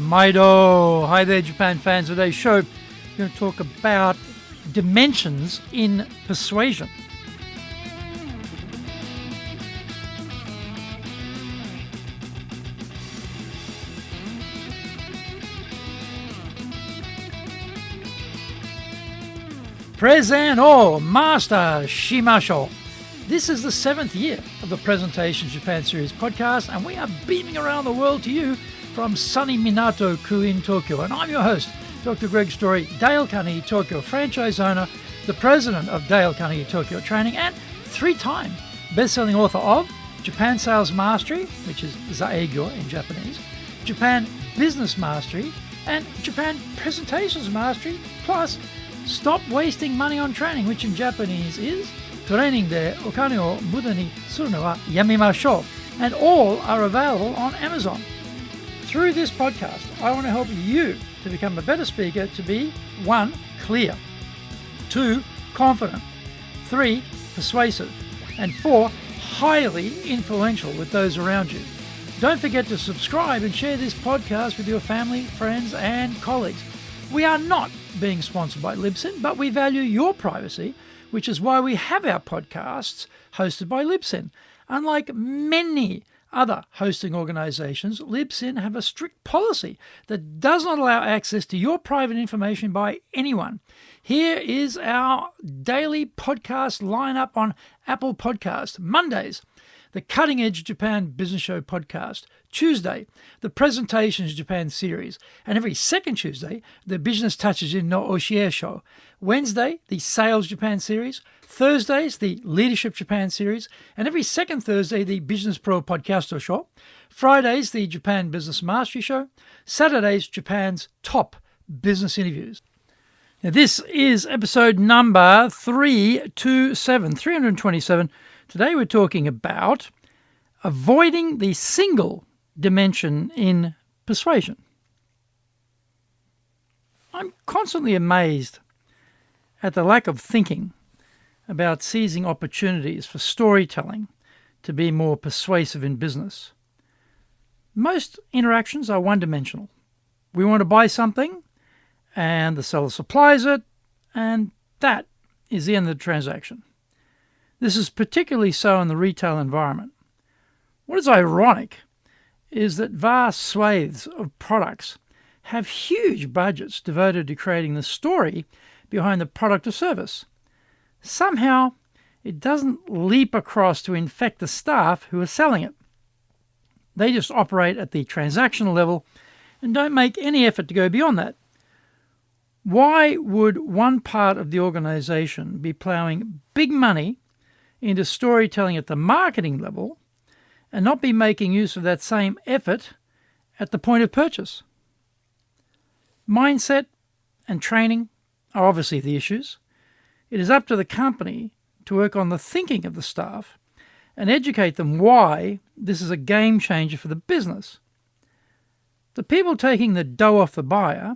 Maido! Hi there, Japan fans. Today's show, we're going to talk about dimensions in persuasion. Present or Master Shimasho. This is the 7th year of the Presentation Japan Series podcast, and we are beaming around the world to you from sunny Minato-ku in Tokyo. And I'm your host, Dr. Greg Story, Dale Carnegie Tokyo franchise owner, the president of Dale Carnegie Tokyo Training, and 3-time best-selling author of Japan Sales Mastery, which is Zaegyo in Japanese, Japan Business Mastery, and Japan Presentations Mastery, plus Stop Wasting Money on Training, which in Japanese is Training de okane o muda ni suru no wa yamimashou, and all are available on Amazon. Through this podcast, I want to help you to become a better speaker, to be 1. Clear, 2. Confident, 3. Persuasive, and 4. Highly influential with those around you. Don't forget to subscribe and share this podcast with your family, friends, and colleagues. We are not being sponsored by Libsyn, but we value your privacy, which is why we have our podcasts hosted by Libsyn. Unlike many other hosting organizations, Libsyn have a strict policy that does not allow access to your private information by anyone. Here is our daily podcast lineup on Apple Podcasts. Mondays, the Cutting Edge Japan Business Show podcast. Tuesday, the Presentations Japan series. And every second Tuesday, the Business Touches in no Oshie show. Wednesday, the Sales Japan series. Thursdays, the Leadership Japan series. And every second Thursday, the Business Pro Podcasto show. Fridays, the Japan Business Mastery show. Saturdays, Japan's top business interviews. Now, this is episode number 327. Today we're talking about avoiding the single dimension in persuasion. I'm constantly amazed at the lack of thinking about seizing opportunities for storytelling to be more persuasive in business. Most interactions are one-dimensional. We want to buy something, and the seller supplies it, and that is the end of the transaction. This is particularly so in the retail environment. What is ironic is that vast swathes of products have huge budgets devoted to creating the story behind the product or service. Somehow, it doesn't leap across to infect the staff who are selling it. They just operate at the transactional level and don't make any effort to go beyond that. Why would one part of the organization be ploughing big money into storytelling at the marketing level and not be making use of that same effort at the point of purchase? Mindset and training are obviously the issues. It is up to the company to work on the thinking of the staff and educate them why this is a game changer for the business. The people taking the dough off the buyer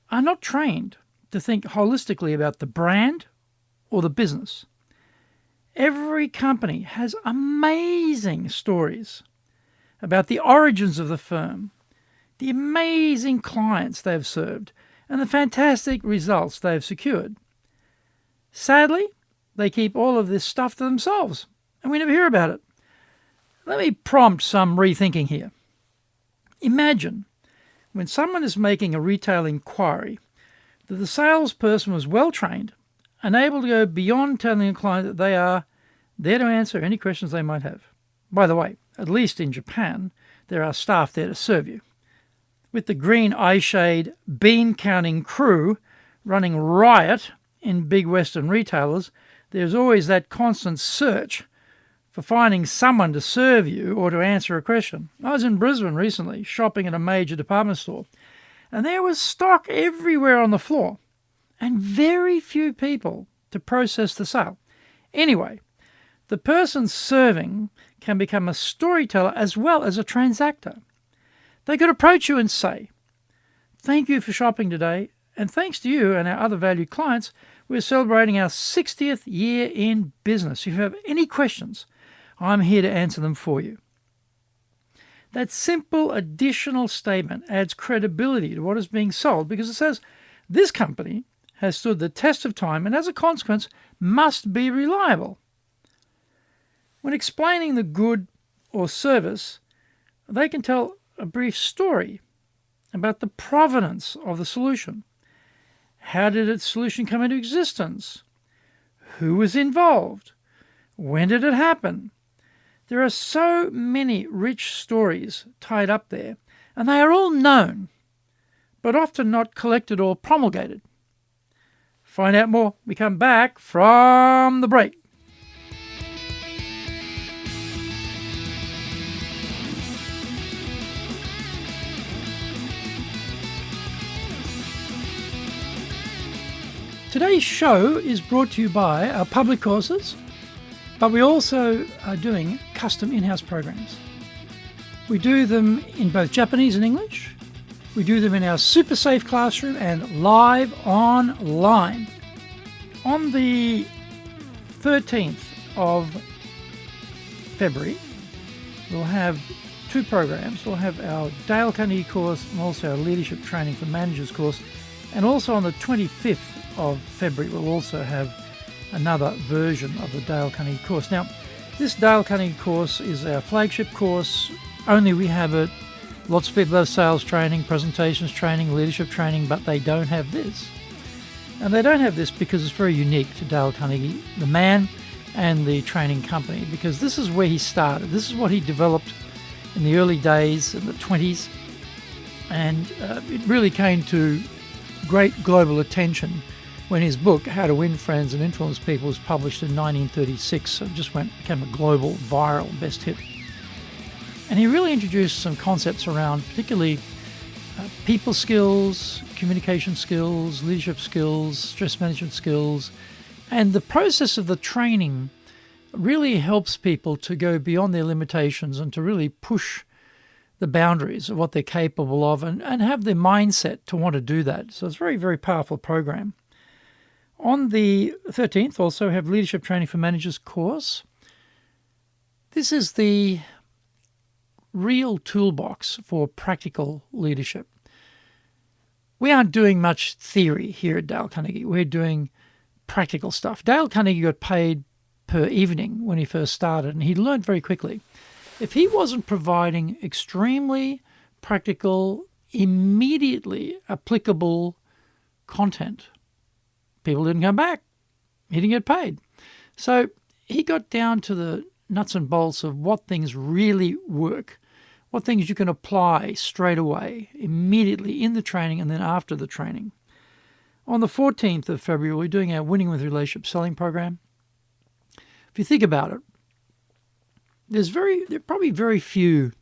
are not trained to think holistically about the brand or the business. Every company has amazing stories about the origins of the firm, the amazing clients they've served, and the fantastic results they've secured. Sadly, they keep all of this stuff to themselves, and we never hear about it. Let me prompt some rethinking here. Imagine when someone is making a retail inquiry that the salesperson was well trained and able to go beyond telling a client that they are there to answer any questions they might have. By the way, at least in Japan, there are staff there to serve you. With the green eyeshade bean-counting crew running riot in big Western retailers, there's always that constant search for finding someone to serve you or to answer a question. I was in Brisbane recently, shopping at a major department store, and there was stock everywhere on the floor, and very few people to process the sale. Anyway, the person serving can become a storyteller as well as a transactor. They could approach you and say, "Thank you for shopping today, and thanks to you and our other valued clients, we're celebrating our 60th year in business. If you have any questions, I'm here to answer them for you." That simple additional statement adds credibility to what is being sold because it says this company has stood the test of time and as a consequence must be reliable. When explaining the good or service, they can tell a brief story about the provenance of the solution. How did its solution come into existence? Who was involved? When did it happen? There are so many rich stories tied up there, and they are all known, but often not collected or promulgated. Find out more. We come back from the break. Today's show is brought to you by our public courses, but we also are doing custom in-house programs. We do them in both Japanese and English. We do them in our super safe classroom and live online. On the 13th of February, we'll have two programs. We'll have our Dale Carnegie course and also our Leadership Training for Managers course. And also on the 25th of February, we'll also have another version of the Dale Carnegie course. Now, this Dale Carnegie course is our flagship course. Only we have it. Lots of people have sales training, presentations training, leadership training, but they don't have this. And they don't have this because it's very unique to Dale Carnegie, the man and the training company, because this is where he started. This is what he developed in the early days, in the 20s. And it really came to great global attention when his book, How to Win Friends and Influence People, was published in 1936. It just became a global, viral best hit. And he really introduced some concepts around particularly people skills, communication skills, leadership skills, stress management skills. And the process of the training really helps people to go beyond their limitations and to really push the boundaries of what they're capable of and have their mindset to want to do that. So it's a very, very powerful program. On the 13th, also have Leadership Training for Managers course. This is the real toolbox for practical leadership. We aren't doing much theory here at Dale Carnegie. We're doing practical stuff. Dale Carnegie got paid per evening when he first started, and he learned very quickly. If he wasn't providing extremely practical, immediately applicable content, people didn't come back. He didn't get paid. So he got down to the nuts and bolts of what things really work, what things you can apply straight away, immediately in the training and then after the training. On the 14th of February, we're doing our Winning with Relationship Selling program. If you think about it, there are probably very few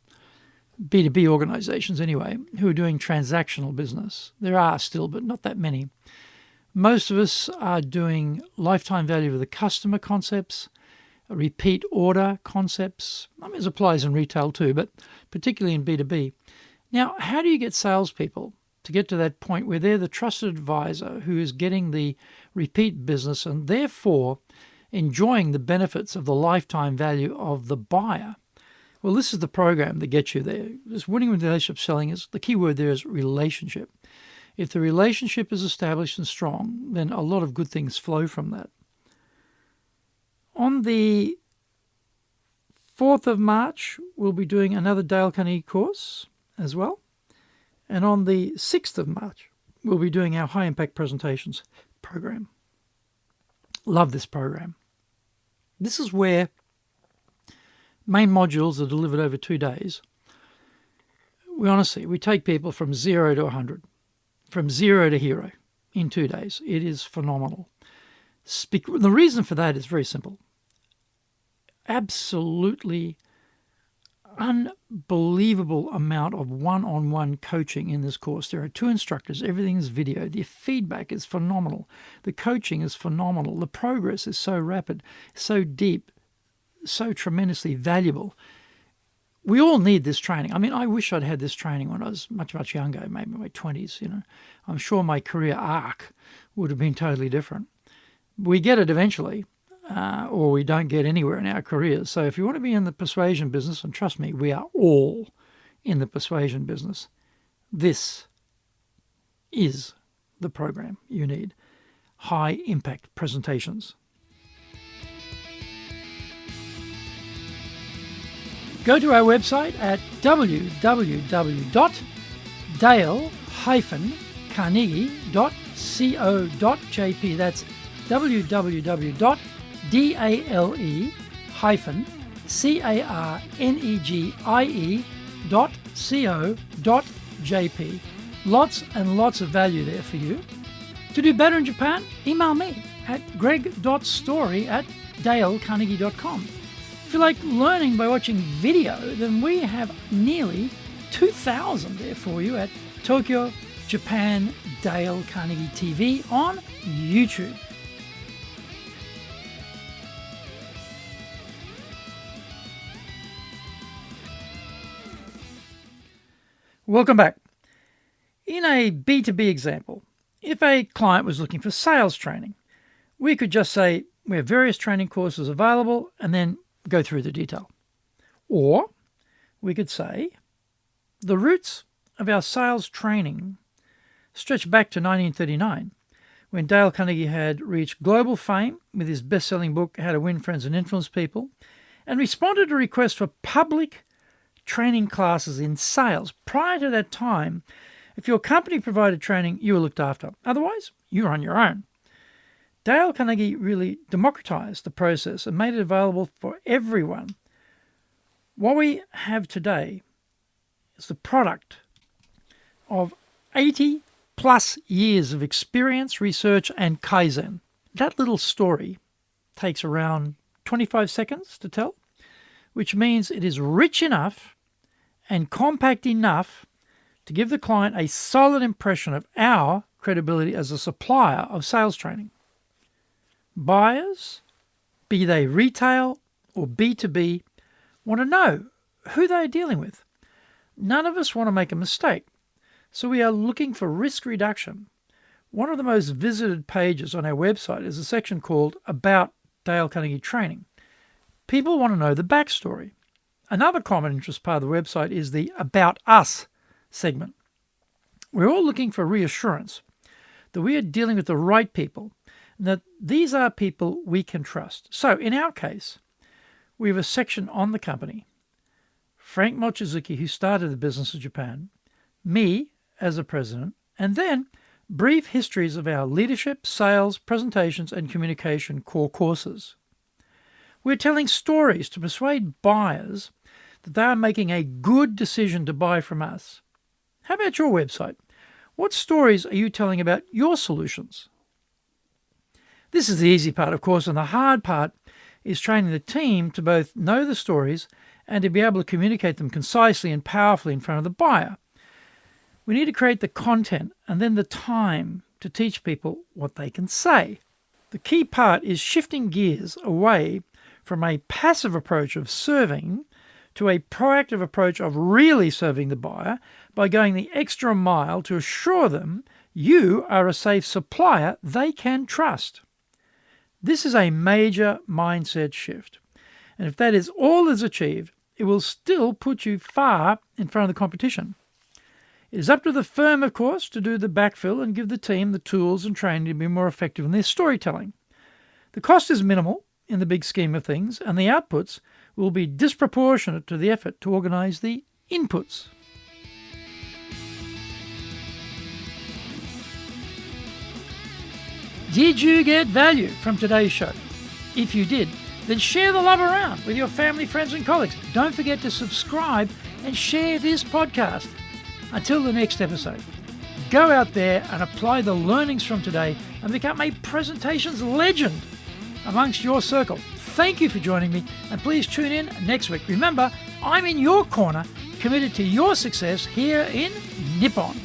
B2B organizations anyway who are doing transactional business. There are still, but not that many. Most of us are doing lifetime value of the customer concepts, repeat order concepts. I mean, this applies in retail too, but particularly in B2B. Now, how do you get salespeople to get to that point where they're the trusted advisor who is getting the repeat business and therefore enjoying the benefits of the lifetime value of the buyer? Well, this is the program that gets you there. This Winning with Relationship Selling is the key word there is relationship. If the relationship is established and strong, then a lot of good things flow from that. On the 4th of March, we'll be doing another Dale Carnegie course as well. And on the 6th of March, we'll be doing our High Impact Presentations program. Love this program. This is where main modules are delivered over 2 days. We take people from 0 to 100, from 0 to hero in 2 days. It is phenomenal. The reason for that is very simple. Absolutely unbelievable amount of one-on-one coaching in this course. There are 2 instructors. Everything is video. The feedback is phenomenal. The coaching is phenomenal. The progress is so rapid, so deep, so tremendously valuable. We all need this training. I mean, I wish I'd had this training when I was much, much younger, maybe in my 20s. I'm sure my career arc would have been totally different. We get it eventually, or we don't get anywhere in our careers. So if you want to be in the persuasion business, and trust me, we are all in the persuasion business, this is the program you need. High impact presentations. Go to our website at www.dale-carnegie.co.jp. That's www.dale-carnegie.co.jp. Lots and lots of value there for you. To do better in Japan, email me at greg.story@dalecarnegie.com. If you like learning by watching video, then we have nearly 2,000 there for you at Tokyo, Japan, Dale Carnegie TV on YouTube. Welcome back. In a B2B example, if a client was looking for sales training, we could just say we have various training courses available and then go through the detail. Or we could say the roots of our sales training stretch back to 1939, when Dale Carnegie had reached global fame with his best-selling book, How to Win Friends and Influence People, and responded to requests for public training classes in sales. Prior to that time, if your company provided training, you were looked after. Otherwise, you were on your own. Dale Carnegie really democratized the process and made it available for everyone. What we have today is the product of 80 plus years of experience, research, and Kaizen. That little story takes around 25 seconds to tell, which means it is rich enough and compact enough to give the client a solid impression of our credibility as a supplier of sales training. Buyers, be they retail or B2B, want to know who they are dealing with. None of us want to make a mistake, so we are looking for risk reduction. One of the most visited pages on our website is a section called About Dale Carnegie Training. People want to know the backstory. Another common interest part of the website is the About Us segment. We're all looking for reassurance that we are dealing with the right people, and that these are people we can trust. So in our case, we have a section on the company, Frank Mochizuki, who started the business of Japan, me as a president, and then brief histories of our leadership, sales, presentations, and communication core courses. We're telling stories to persuade buyers that they are making a good decision to buy from us. How about your website? What stories are you telling about your solutions? This is the easy part, of course, and the hard part is training the team to both know the stories and to be able to communicate them concisely and powerfully in front of the buyer. We need to create the content and then the time to teach people what they can say. The key part is shifting gears away from a passive approach of serving to a proactive approach of really serving the buyer by going the extra mile to assure them you are a safe supplier they can trust. This is a major mindset shift. And if that is all is achieved, it will still put you far in front of the competition. It is up to the firm, of course, to do the backfill and give the team the tools and training to be more effective in their storytelling. The cost is minimal in the big scheme of things, and the outputs will be disproportionate to the effort to organize the inputs. Did you get value from today's show? If you did, then share the love around with your family, friends, and colleagues. Don't forget to subscribe and share this podcast. Until the next episode, go out there and apply the learnings from today and become a presentations legend amongst your circle. Thank you for joining me, and please tune in next week. Remember, I'm in your corner, committed to your success here in Nippon.